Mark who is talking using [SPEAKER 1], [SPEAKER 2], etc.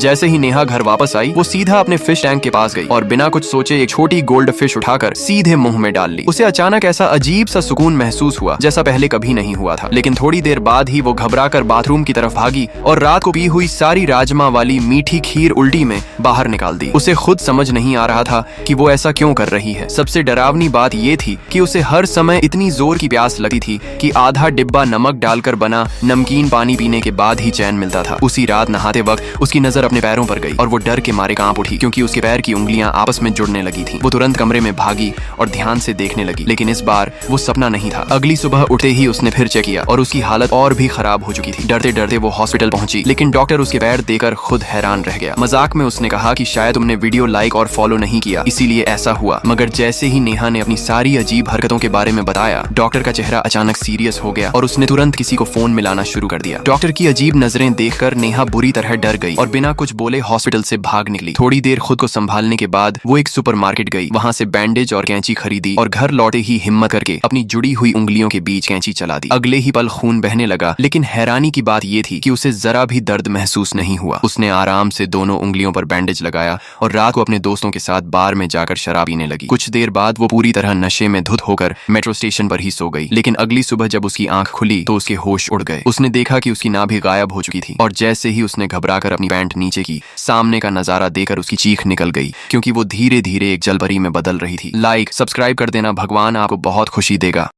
[SPEAKER 1] जैसे ही नेहा घर वापस आई वो सीधा अपने फिश टैंक के पास गई और बिना कुछ सोचे एक छोटी गोल्ड फिश उठाकर सीधे मुंह में डाल ली। उसे अचानक ऐसा अजीब सा सुकून महसूस हुआ जैसा पहले कभी नहीं हुआ था। लेकिन थोड़ी देर बाद ही वो घबराकर बाथरूम की तरफ भागी और रात को पी हुई सारी राजमा वाली मीठी खीर उल्टी में बाहर निकाल दी। उसे खुद समझ नहीं आ रहा था कि वो ऐसा क्यों कर रही है। सबसे डरावनी बात ये थी कि उसे हर समय इतनी जोर की प्यास लगती थी कि आधा डिब्बा नमक डालकर बना नमकीन पानी पीने के बाद ही चैन मिलता था। उसी रात नहाते वक्त उसकी नजर अपने पैरों पर गई और वो डर के मारे कांप उठी क्योंकि उसके पैर की उंगलियां आपस में जुड़ने लगी थी। वो तुरंत कमरे में भागी और ध्यान से देखने लगी, लेकिन इस बार वो सपना नहीं था। अगली सुबह उठते ही उसने फिर चेक किया और उसकी हालत और भी खराब हो चुकी थी। डरते डरते वो हॉस्पिटल पहुंची, लेकिन डॉक्टर उसके पैर देखकर खुद हैरान रह गया। मजाक में उसने कहा कि शायद तुमने वीडियो लाइक और फॉलो नहीं किया, इसीलिए ऐसा हुआ। मगर जैसे ही नेहा ने अपनी सारी अजीब हरकतों के बारे में बताया, डॉक्टर का चेहरा अचानक सीरियस हो गया और उसने तुरंत किसी को फोन मिलाना शुरू कर दिया। डॉक्टर की अजीब नजरें देखकर नेहा बुरी तरह डर गई और बिना कुछ बोले हॉस्पिटल से भाग निकली। थोड़ी देर खुद को संभालने के बाद वो एक सुपरमार्केट गई, वहां से बैंडेज और कैंची खरीदी और घर लौटे ही हिम्मत करके अपनी जुड़ी हुई उंगलियों के बीच कैंची चला दी। अगले ही पल खून बहने लगा, लेकिन हैरानी की बात ये थी कि उसे जरा भी दर्द महसूस नहीं हुआ। उसने आराम से दोनों उंगलियों पर बैंडेज लगाया और रात को अपने दोस्तों के साथ बार में जाकर शराब पीने लगी। कुछ देर बाद वो पूरी तरह नशे में धुत होकर मेट्रो स्टेशन पर ही सो गई। लेकिन अगली सुबह जब उसकी आंख खुली तो उसके होश उड़ गए। उसने देखा कि उसकी नाभि गायब हो चुकी थी और जैसे ही उसने घबराकर अपनी पैंट नीचे की, सामने का नजारा देखकर उसकी चीख निकल गई क्योंकि वो धीरे धीरे एक जलपरी में बदल रही थी। लाइक सब्सक्राइब कर देना, भगवान आपको बहुत खुशी देगा।